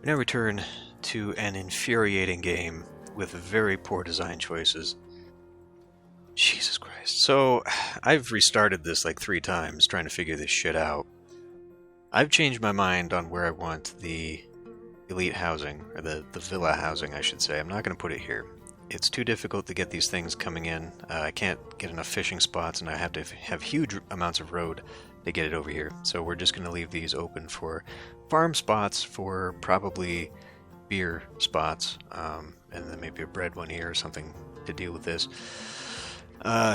We now return to an infuriating game with very poor design choices. Jesus Christ. So, I've restarted this like 3 times trying to figure this shit out. I've changed my mind on where I want the elite housing, or the villa housing, I should say. I'm not going to put it here. It's too difficult to get these things coming in. I can't get enough fishing spots, and I have to have huge amounts of road to get it over here. So we're just going to leave these open for farm spots, for probably beer spots, and then maybe a bread one here or something to deal with this.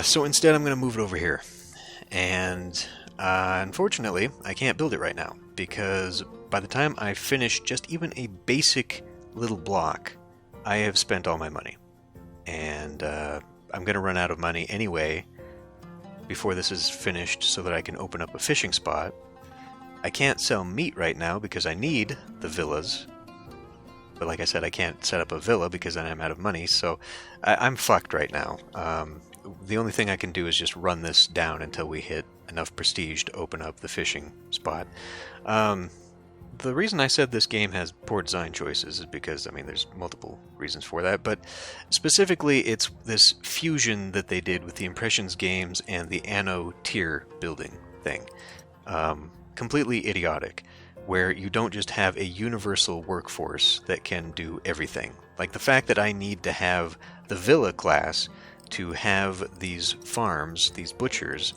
So instead I'm going to move it over here. And unfortunately, I can't build it right now, because by the time I finish just even a basic little block, I have spent all my money. And I'm going to run out of money anyway before this is finished so that I can open up a fishing spot. I can't sell meat right now because I need the villas. But like I said, I can't set up a villa because then I'm out of money, so I'm fucked right now. The only thing I can do is just run this down until we hit enough prestige to open up the fishing spot. The reason I said this game has poor design choices is because, I mean, there's multiple reasons for that, but specifically it's this fusion that they did with the Impressions games and the Anno tier building thing. Completely idiotic, where you don't just have a universal workforce that can do everything. Like the fact that I need to have the villa class to have these farms, these butchers,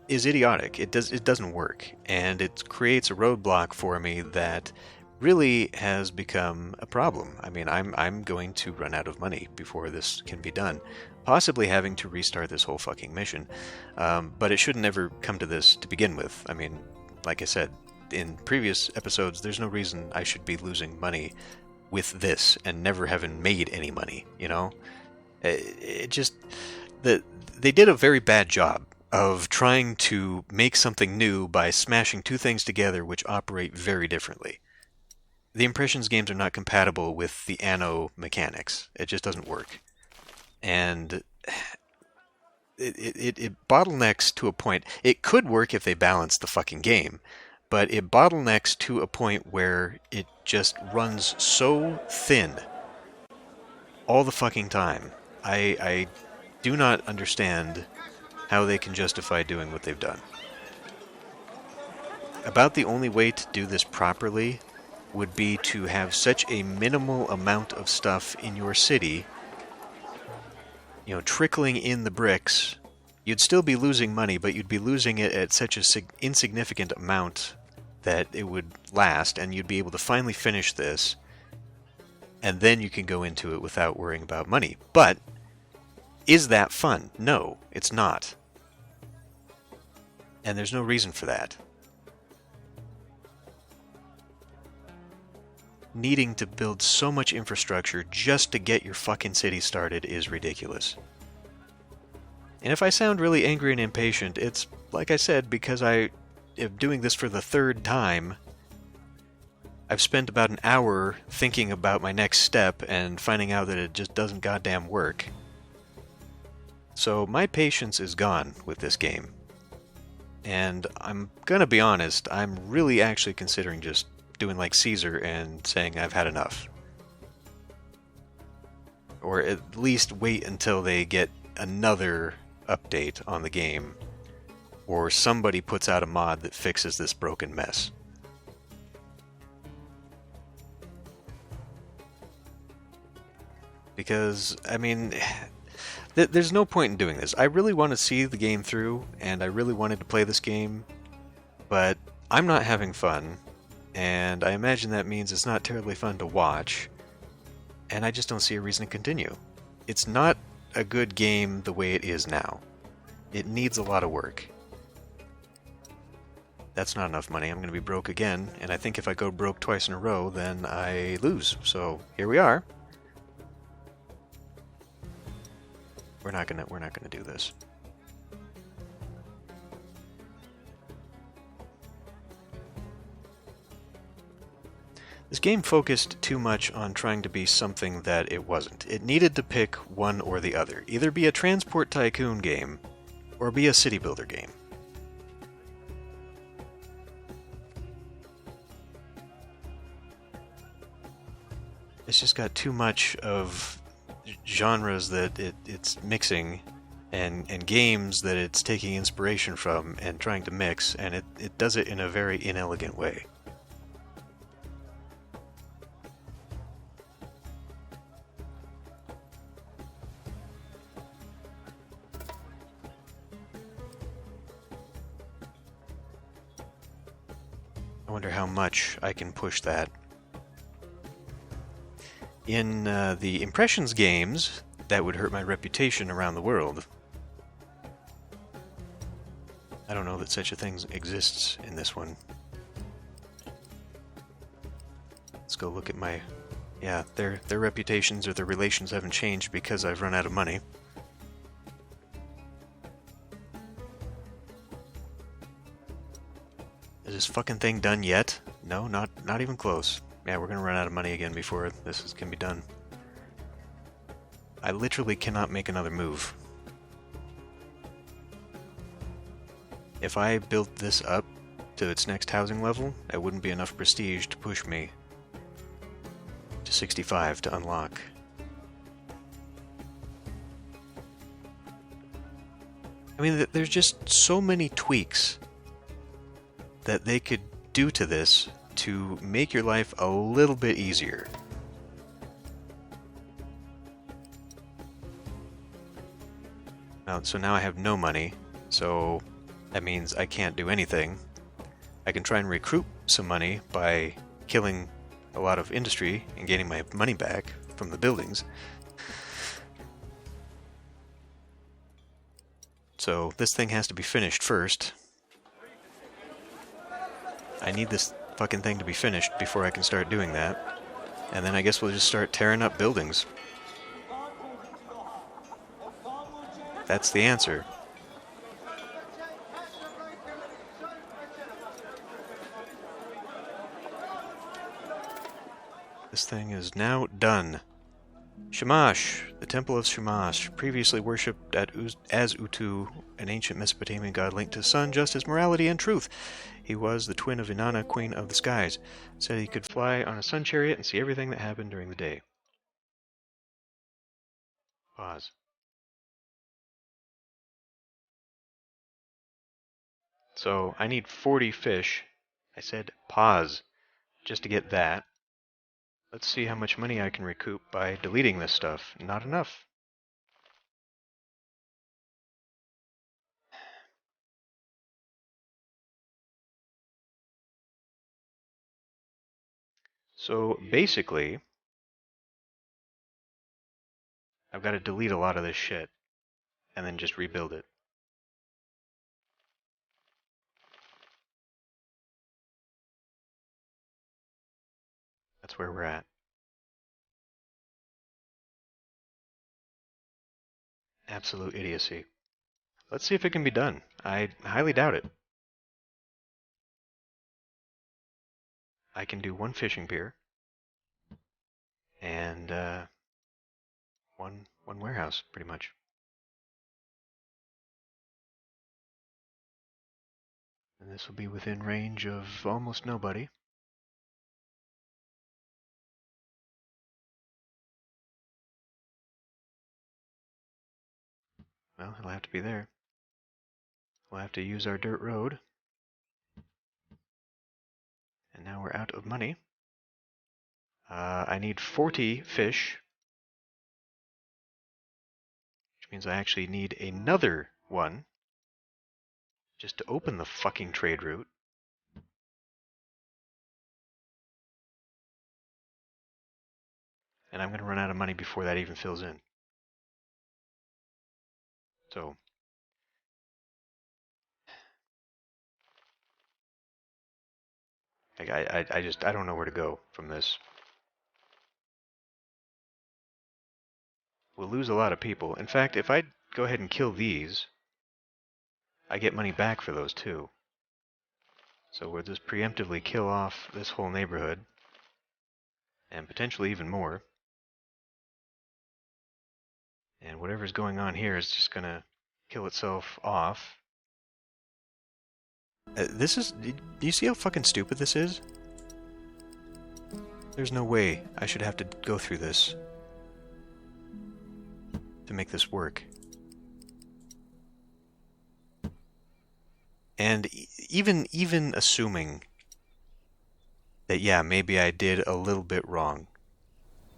is idiotic. It doesn't work, and it creates a roadblock for me that really has become a problem. I mean, I'm going to run out of money before this can be done, possibly having to restart this whole fucking mission. But it should never come to this to begin with. I mean, like I said in previous episodes, there's no reason I should be losing money with this and never having made any money, you know? It just... They did a very bad job of trying to make something new by smashing 2 things together which operate very differently. The Impressions games are not compatible with the Anno mechanics. It just doesn't work. And it bottlenecks to a point. It could work if they balanced the fucking game, but it bottlenecks to a point where it just runs so thin all the fucking time. I do not understand how they can justify doing what they've done. About the only way to do this properly would be to have such a minimal amount of stuff in your city, you know, trickling in the bricks. You'd still be losing money, but you'd be losing it at such an insignificant amount that it would last, and you'd be able to finally finish this, and then you can go into it without worrying about money. But is that fun? No, it's not. And there's no reason for that. Needing to build so much infrastructure just to get your fucking city started is ridiculous. And if I sound really angry and impatient, it's, like I said, because I am doing this for the 3rd time. I've spent about an hour thinking about my next step and finding out that it just doesn't goddamn work. So my patience is gone with this game. And I'm gonna be honest, I'm really actually considering just doing like Caesar and saying I've had enough. Or at least wait until they get another update on the game, or somebody puts out a mod that fixes this broken mess. Because, I mean, there's no point in doing this. I really want to see the game through, and I really wanted to play this game, but I'm not having fun, and I imagine that means it's not terribly fun to watch, and I just don't see a reason to continue. It's not a good game the way it is now. It needs a lot of work. That's not enough money. I'm going to be broke again, and I think if I go broke twice in a row, then I lose. So here we are. We're not gonna do this. This game focused too much on trying to be something that it wasn't. It needed to pick one or the other. Either be a transport tycoon game, or be a city builder game. It's just got too much of genres that it's mixing, and games that it's taking inspiration from and trying to mix, and it does it in a very inelegant way. I wonder how much I can push that. In the Impressions games, that would hurt my reputation around the world. I don't know that such a thing exists in this one. Let's go look at my... Yeah, their reputations or their relations haven't changed because I've run out of money. Is this fucking thing done yet? No, not even close. Yeah, we're gonna run out of money again before this can be done. I literally cannot make another move. If I built this up to its next housing level, it wouldn't be enough prestige to push me to 65 to unlock. I mean, there's just so many tweaks that they could do to this to make your life a little bit easier. So now I have no money, so that means I can't do anything. I can try and recruit some money by killing a lot of industry and getting my money back from the buildings. So this thing has to be finished first. I need this fucking thing to be finished before I can start doing that. And then I guess we'll just start tearing up buildings. That's the answer. This thing is now done. Shamash, the Temple of Shamash, previously worshipped as Utu, an ancient Mesopotamian god linked to sun, justice, morality, and truth. He was the twin of Inanna, queen of the skies. Said he could fly on a sun chariot and see everything that happened during the day. Pause. So I need 40 fish. I said pause just to get that. Let's see how much money I can recoup by deleting this stuff. Not enough. So basically, I've got to delete a lot of this shit and then just rebuild it. That's where we're at. Absolute idiocy. Let's see if it can be done. I highly doubt it. I can do one fishing pier and one warehouse, pretty much. And this will be within range of almost nobody. Well, it'll have to be there. We'll have to use our dirt road. And now we're out of money. I need 40 fish, which means I actually need another one just to open the fucking trade route. And I'm going to run out of money before that even fills in. So I don't know where to go from this. We'll lose a lot of people. In fact, if I go ahead and kill these, I get money back for those too. So we'll just preemptively kill off this whole neighborhood, and potentially even more. And whatever's going on here is just gonna kill itself off. Do you see how fucking stupid this is? There's no way I should have to go through this to make this work. And even assuming that, yeah, maybe I did a little bit wrong,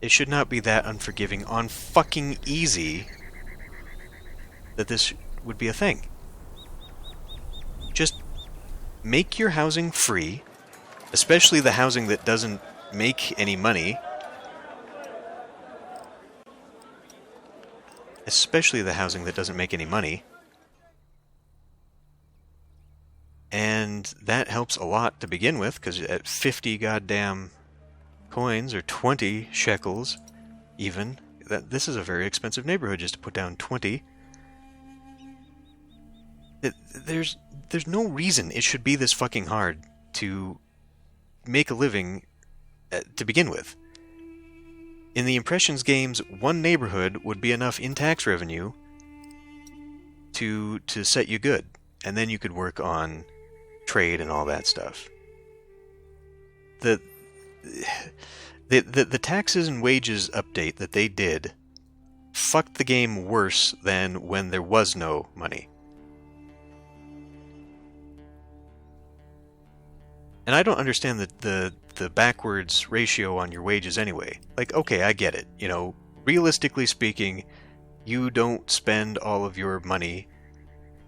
it should not be that unforgiving on fucking easy that this would be a thing. Just make your housing free, especially the housing that doesn't make any money. Especially the housing that doesn't make any money. And that helps a lot to begin with, because at 50 goddamn coins, or 20 shekels, even, this is a very expensive neighborhood just to put down 20. There's no reason it should be this fucking hard to make a living to begin with. In the Impressions games, one neighborhood would be enough in tax revenue to set you good, and then you could work on trade and all that stuff. The taxes and wages update that they did fucked the game worse than when there was no money. And I don't understand the backwards ratio on your wages anyway. Like, okay, I get it. You know, realistically speaking, you don't spend all of your money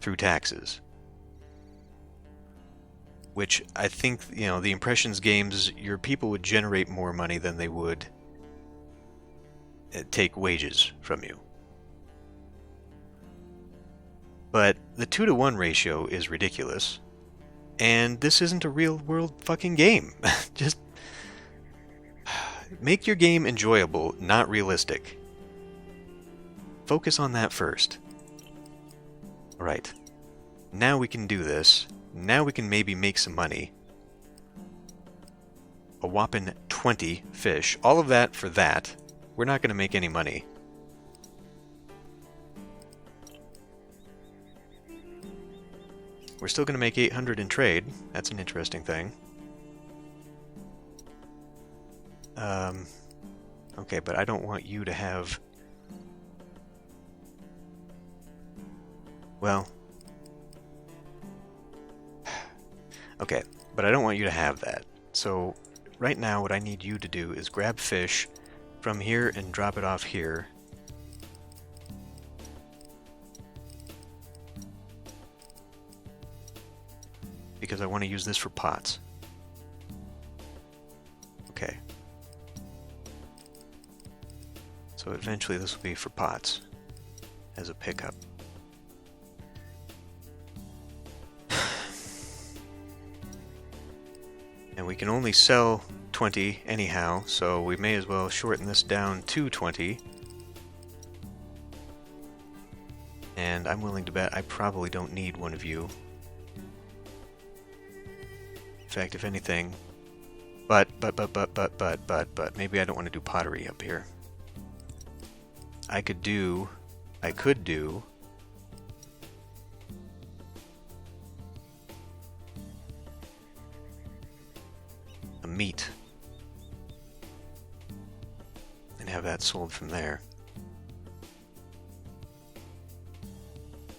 through taxes. Which I think, you know, the Impressions games, your people would generate more money than they would take wages from you. But the 2-to-1 ratio is ridiculous. And this isn't a real-world fucking game. Just make your game enjoyable, not realistic. Focus on that first. Alright. Now we can do this. Now we can maybe make some money. A whopping 20 fish. All of that for that. We're not going to make any money. We're still going to make 800 in trade. That's an interesting thing. Okay, but I don't want you to have... Well... Okay, but I don't want you to have that. So, right now what I need you to do is grab fish from here and drop it off here. Because I want to use this for pots. Okay. So eventually this will be for pots as a pickup. And we can only sell 20 anyhow, so we may as well shorten this down to 20. And I'm willing to bet I probably don't need one of you. In fact, if anything, but, maybe I don't want to do pottery up here. I could do a meat and have that sold from there.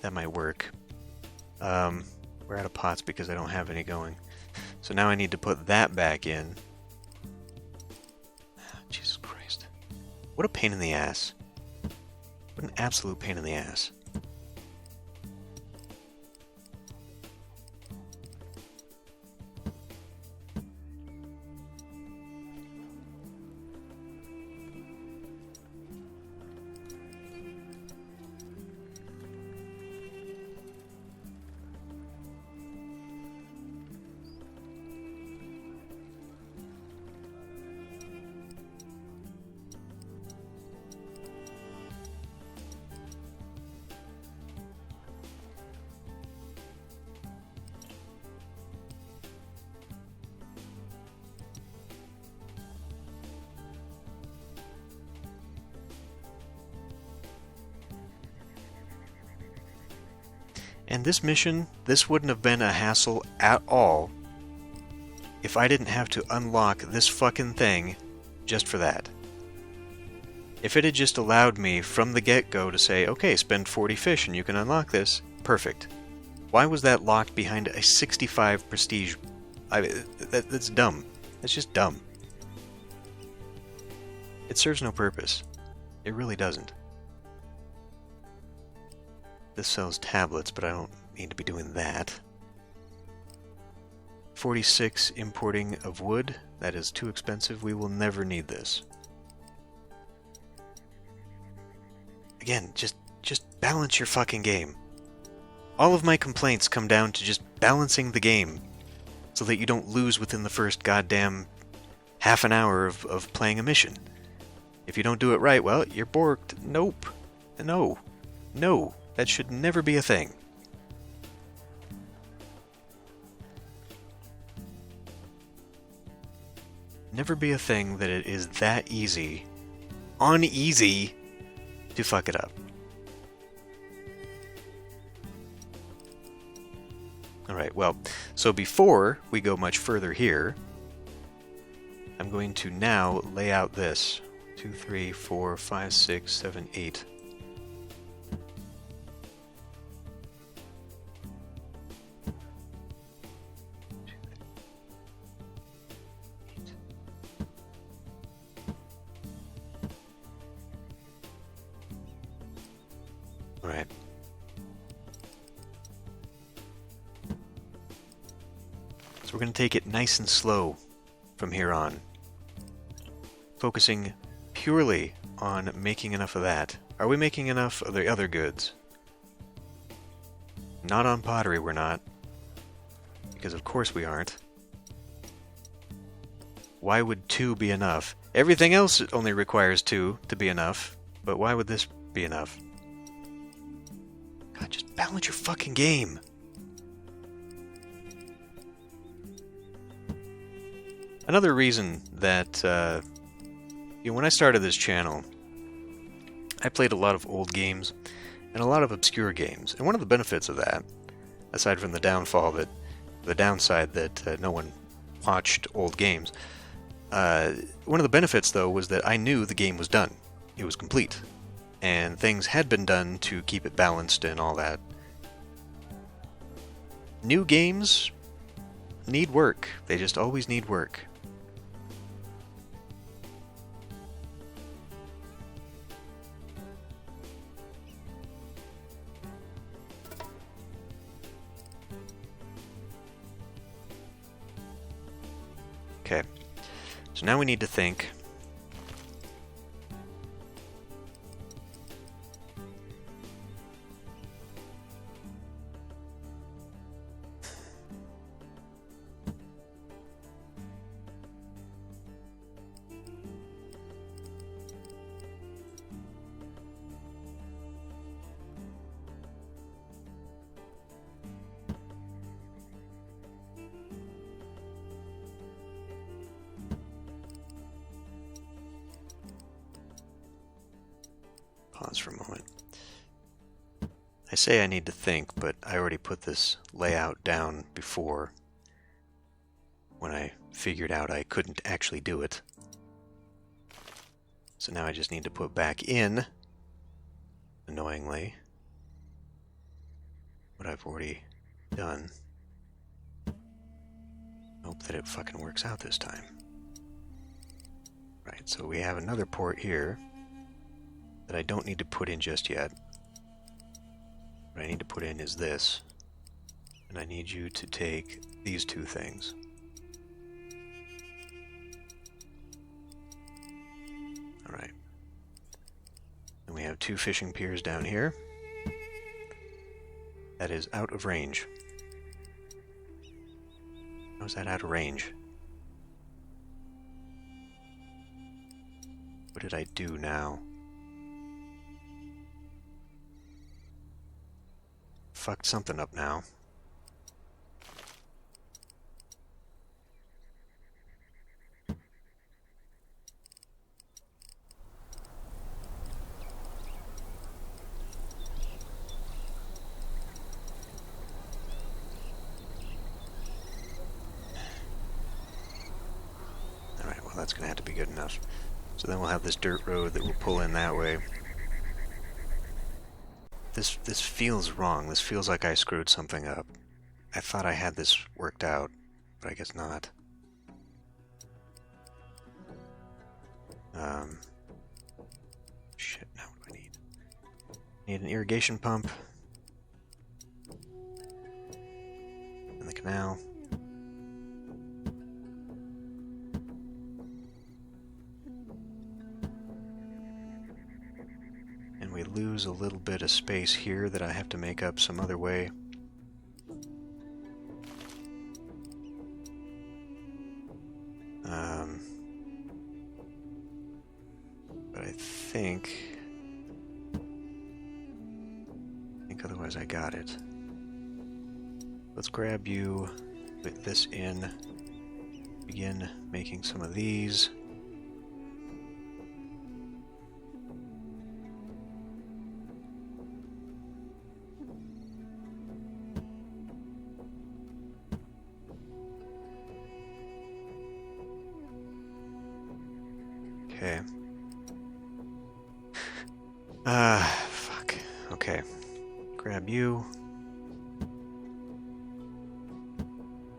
That might work. We're out of pots because I don't have any going. So now I need to put that back in. Jesus Christ. What a pain in the ass. What an absolute pain in the ass. And this mission, this wouldn't have been a hassle at all if I didn't have to unlock this fucking thing just for that. If it had just allowed me from the get-go to say, okay, spend 40 fish and you can unlock this, perfect. Why was that locked behind a 65 prestige? That's dumb. That's just dumb. It serves no purpose. It really doesn't. This sells tablets, but I don't need to be doing that. 46 importing of wood. That is too expensive. We will never need this. Again, just balance your fucking game. All of my complaints come down to just balancing the game so that you don't lose within the first goddamn half an hour of playing a mission. If you don't do it right, well, you're borked. Nope. No. No. That should never be a thing. Never be a thing that it is that easy, uneasy, to fuck it up. Alright, well, so before we go much further here, I'm going to now lay out this. 2, 3, 4, 5, 6, 7, 8. Alright. So we're going to take it nice and slow from here on. Focusing purely on making enough of that. Are we making enough of the other goods? Not on pottery, we're not. Because of course we aren't. Why would 2 be enough? Everything else only requires 2 to be enough. But why would this be enough? God, just balance your fucking game. Another reason that, when I started this channel, I played a lot of old games and a lot of obscure games. And one of the benefits of that, aside from the downside that no one watched old games, one of the benefits, though, was that I knew the game was done. It was complete. And things had been done to keep it balanced and all that. New games need work. They just always need work. Okay, so now we need to think. Pause for a moment. I say I need to think, but I already put this layout down before when I figured out I couldn't actually do it. So now I just need to put back in, annoyingly, what I've already done. Hope that it fucking works out this time. Right, so we have another port here that I don't need to put in just yet. What I need to put in is this. And I need you to take these two things. Alright. And we have 2 fishing piers down here. That is out of range. How is that out of range? What did I do now? Fucked something up now. that's going to have to be good enough. So then we'll have this dirt road that will pull in that way. This feels wrong. This feels like I screwed something up. I thought I had this worked out, but I guess not. Shit, now what do I need? Need an irrigation pump. In the canal. And we lose a little bit of space here that I have to make up some other way. But I think otherwise I got it. Let's grab you, put this in, begin making some of these. Okay. Fuck. Okay. Grab you.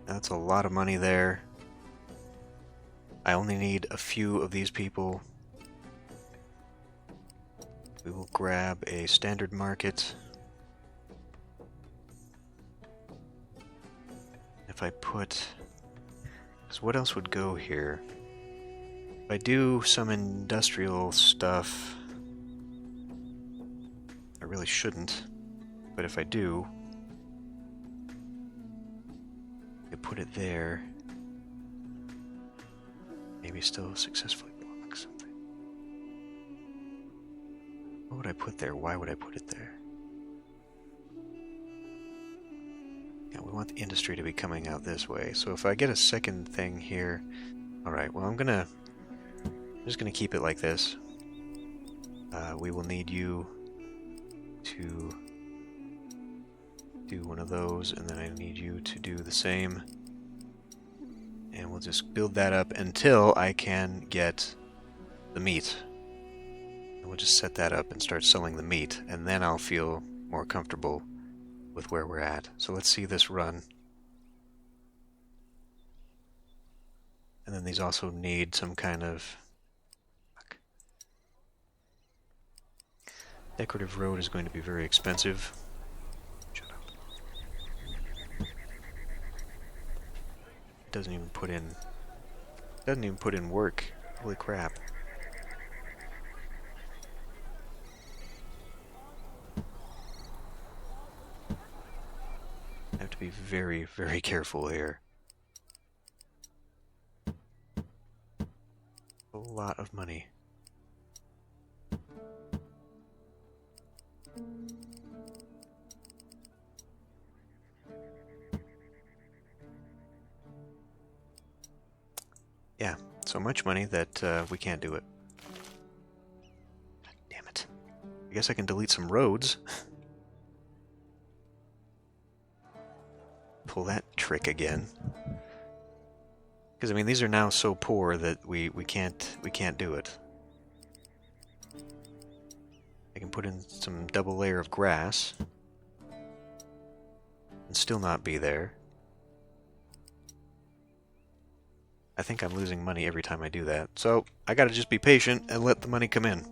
That's a lot of money there. I only need a few of these people. We will grab a standard market. If I put... because what else would go here? If I do some industrial stuff... I really shouldn't. But if I do... I put it there. Maybe still successfully block something. What would I put there? Why would I put it there? Yeah, we want the industry to be coming out this way. So if I get a second thing here... Alright, well I'm just gonna keep it like this. We will need you to do one of those, and then I need you to do the same. And we'll just build that up until I can get the meat. And we'll just set that up and start selling the meat, and then I'll feel more comfortable with where we're at. So let's see this run. And then these also need some kind of... Decorative road is going to be very expensive. Shut up. It doesn't even put in work. Holy crap. I have to be very, very careful here. A lot of money. Yeah, so much money that we can't do it. God damn it. I guess I can delete some roads. Pull that trick again. Because I mean these are now so poor that we can't do it. I can put in some double layer of grass and still not be there. I think I'm losing money every time I do that. So, I gotta just be patient and let the money come in.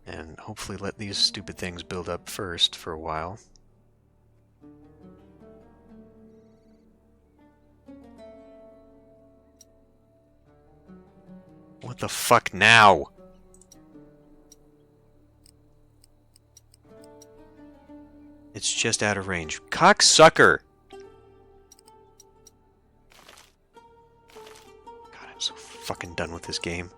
And hopefully let these stupid things build up first for a while. What the fuck now? It's just out of range. Cocksucker! I'm so fucking done with this game.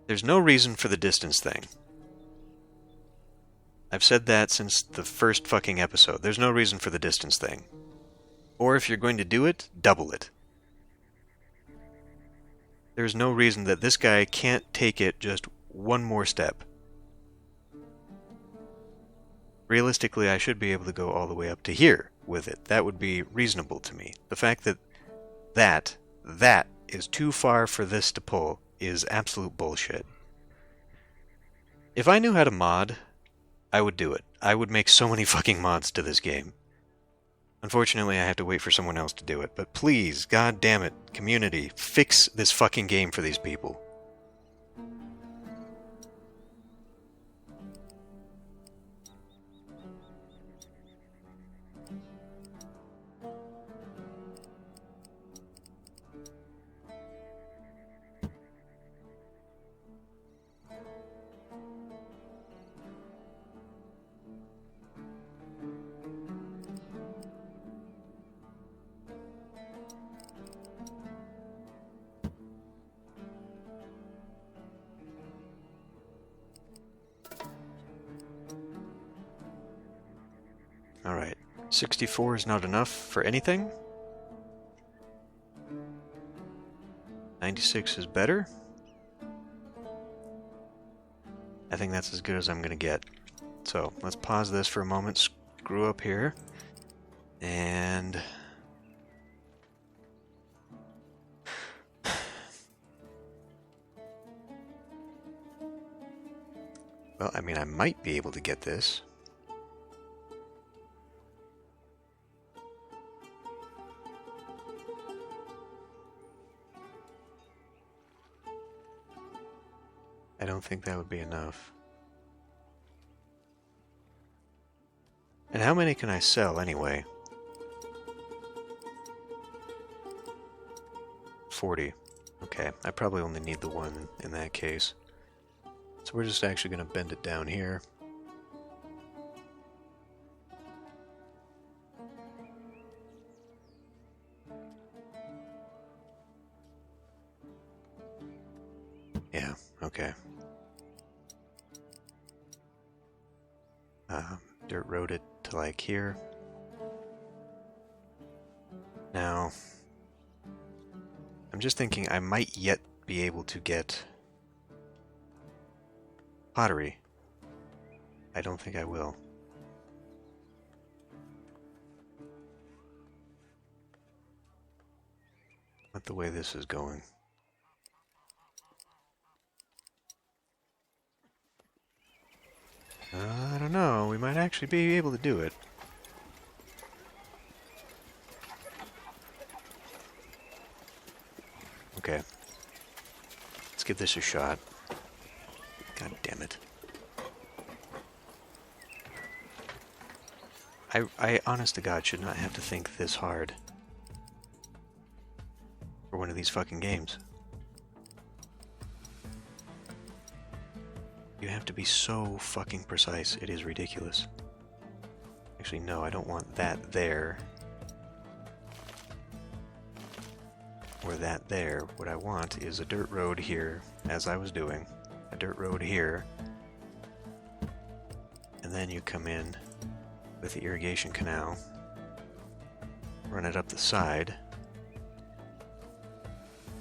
There's no reason for the distance thing. I've said that since the first fucking episode. There's no reason for the distance thing. Or if you're going to do it, double it. There's no reason that this guy can't take it just one more step. Realistically, I should be able to go all the way up to here with it. That would be reasonable to me. The fact that that is too far for this to pull is absolute bullshit. If I knew how to mod, I would do it. I would make so many fucking mods to this game. Unfortunately, I have to wait for someone else to do it. But please, god damn it, community, fix this fucking game for these people. Alright, 64 is not enough for anything. 96 is better. I think that's as good as I'm gonna get. So, let's pause this for a moment, screw up here, and... well, I mean, I might be able to get this. I don't think that would be enough. And how many can I sell anyway? 40. Okay, I probably only need the one in that case. So we're just actually going to bend it down here. Yeah, okay. Dirt road it to like here. Now, I'm just thinking I might yet be able to get pottery. I don't think I will. Not the way this is going. I don't know, we might actually be able to do it. Okay. Let's give this a shot. God damn it. I honest to God should not have to think this hard for one of these fucking games. You have to be so fucking precise, it is ridiculous. Actually, no, I don't want that there. Or that there. What I want is a dirt road here, as I was doing. A dirt road here. And then you come in with the irrigation canal. Run it up the side.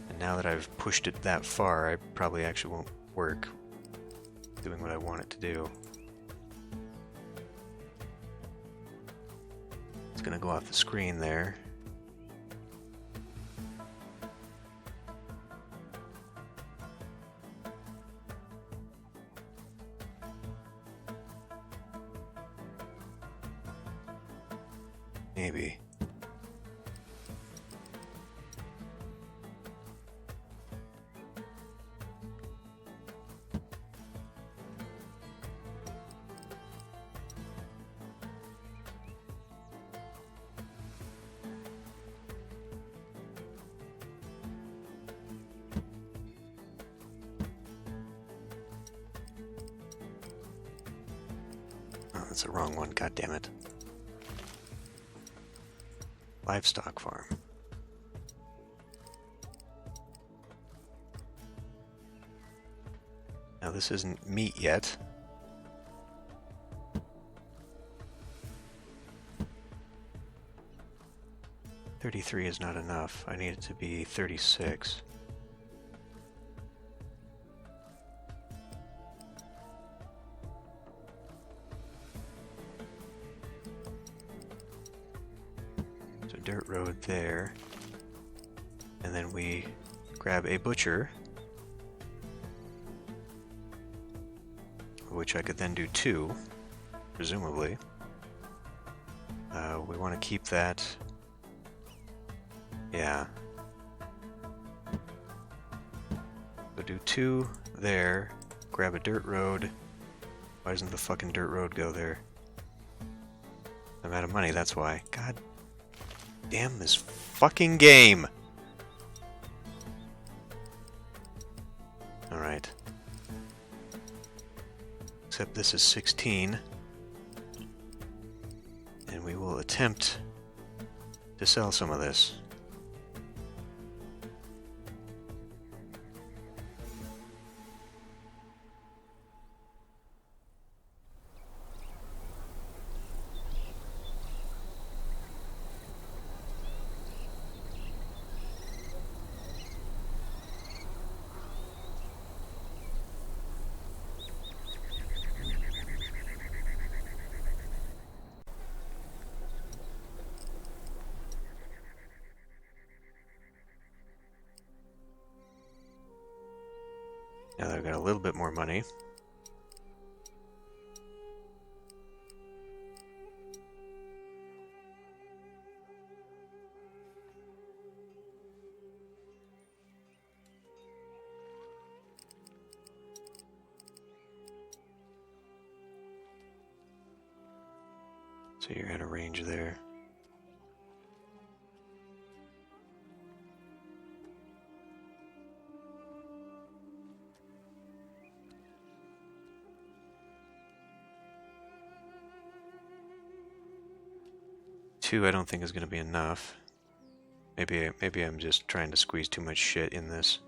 And now that I've pushed it that far, I probably actually won't work doing what I want it to do. It's gonna go off the screen there. Maybe. Oh, that's the wrong one, god damn it. Livestock farm. Now this isn't meat yet. 33 is not enough. I need it to be 36. So dirt road there. And then we grab a butcher, which I could then do 2, presumably. We want to keep that. Yeah. So do 2 there, grab a dirt road. Why doesn't the fucking dirt road go there? I'm out of money, that's why. God damn this fucking game! Alright. Except this is 16. And we will attempt to sell some of this. Now that I've got a little bit more money. So you're at a range there. Two, I don't think is going to be enough. Maybe I'm just trying to squeeze too much shit in this.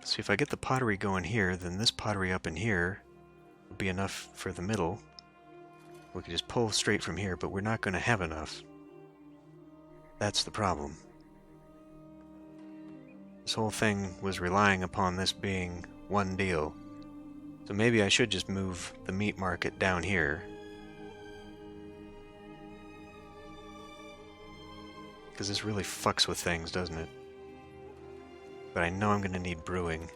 See, if I get the pottery going here, then this pottery up in here will be enough for the middle. We can just pull straight from here, but we're not going to have enough. That's the problem. This whole thing was relying upon this being one deal. So maybe I should just move the meat market down here. Because this really fucks with things, doesn't it? But I know I'm going to need brewing.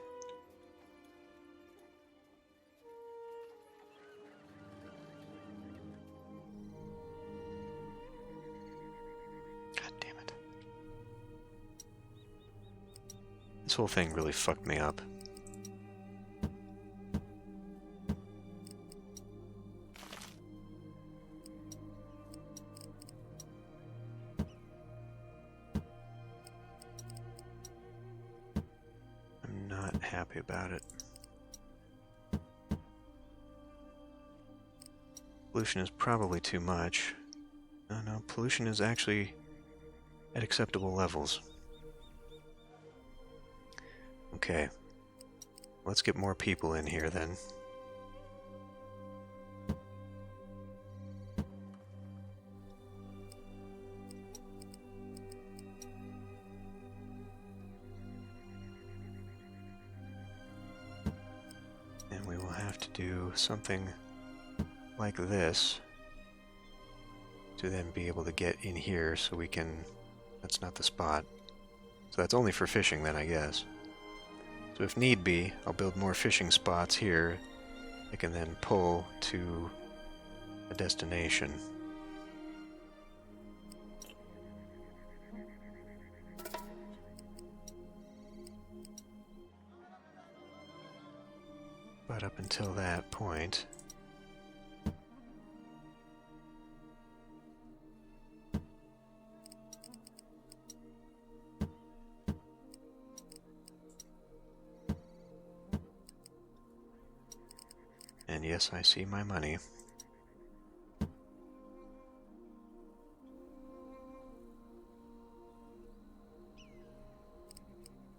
God damn it. This whole thing really fucked me up. Happy about it. Pollution is probably too much. No, pollution is actually at acceptable levels. Okay. Let's get more people in here then. Do something like this to then be able to get in here so we can... That's not the spot. So that's only for fishing then, I guess. So if need be, I'll build more fishing spots here. I can then pull to a destination. But up until that point, and yes, I see my money. I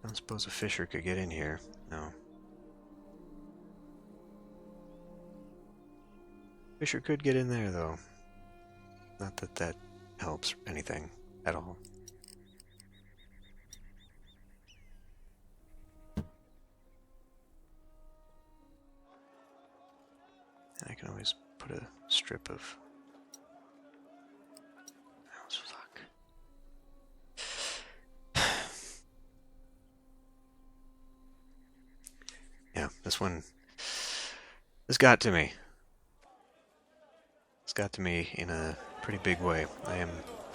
don't suppose a fisher could get in here. No. Fisher could get in there, though. Not that that helps anything at all. I can always put a strip of mouse luck. Yeah, this got to me. It's got to me in a pretty big way. I am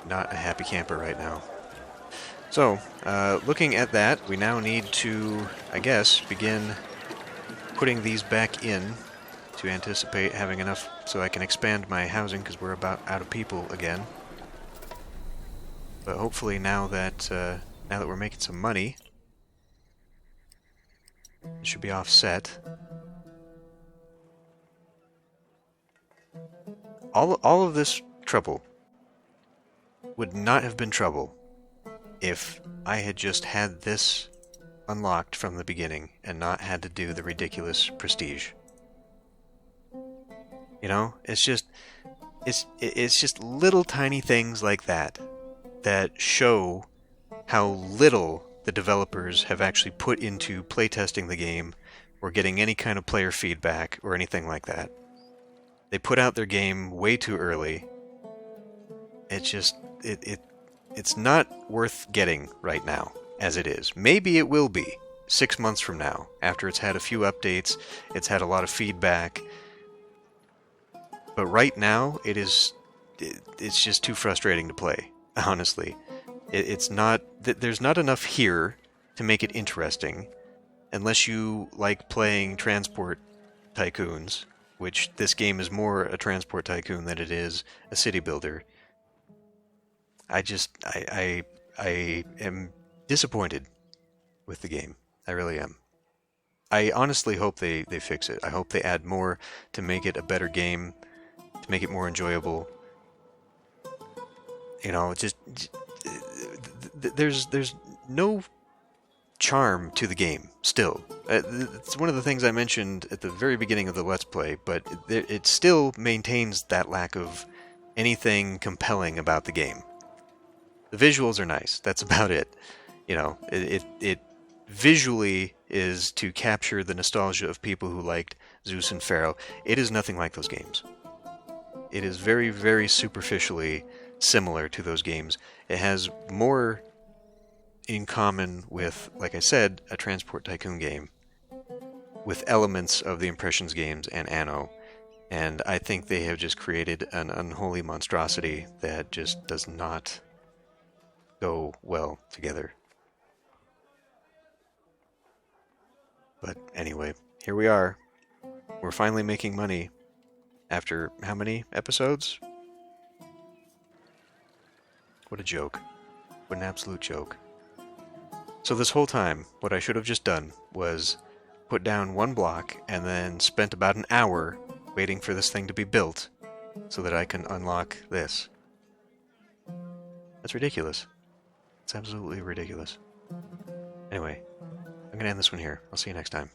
not a happy camper right now. So, looking at that, we now need to, I guess, begin putting these back in to anticipate having enough so I can expand my housing, because we're about out of people again. But hopefully now that we're making some money, it should be offset. All of this trouble would not have been trouble if I had just had this unlocked from the beginning and not had to do the ridiculous prestige. You know, it's just little tiny things like that that show how little the developers have actually put into playtesting the game or getting any kind of player feedback or anything like that. They put out their game way too early. It's not worth getting right now, as it is. Maybe it will be 6 months from now, after it's had a few updates, it's had a lot of feedback. But right now, it's just too frustrating to play, honestly. There's not enough here to make it interesting, unless you like playing transport tycoons, which this game is more a transport tycoon than it is a city builder. I am disappointed with the game. I really am. I honestly hope they fix it. I hope they add more to make it a better game, to make it more enjoyable. You know, there's no charm to the game still. It's one of the things I mentioned at the very beginning of the Let's Play, but it still maintains that lack of anything compelling about the game. The visuals are nice. That's about it. You know, it visually is to capture the nostalgia of people who liked Zeus and Pharaoh. It is nothing like those games. It is very, very superficially similar to those games. It has more in common with, like I said, a transport tycoon game, with elements of the Impressions games and Anno, and I think they have just created an unholy monstrosity that just does not go well together. But anyway, here we are. We're finally making money after how many episodes? What a joke. What an absolute joke. So this whole time, what I should have just done was put down one block and then spent about an hour waiting for this thing to be built so that I can unlock this. That's ridiculous. It's absolutely ridiculous. Anyway, I'm going to end this one here. I'll see you next time.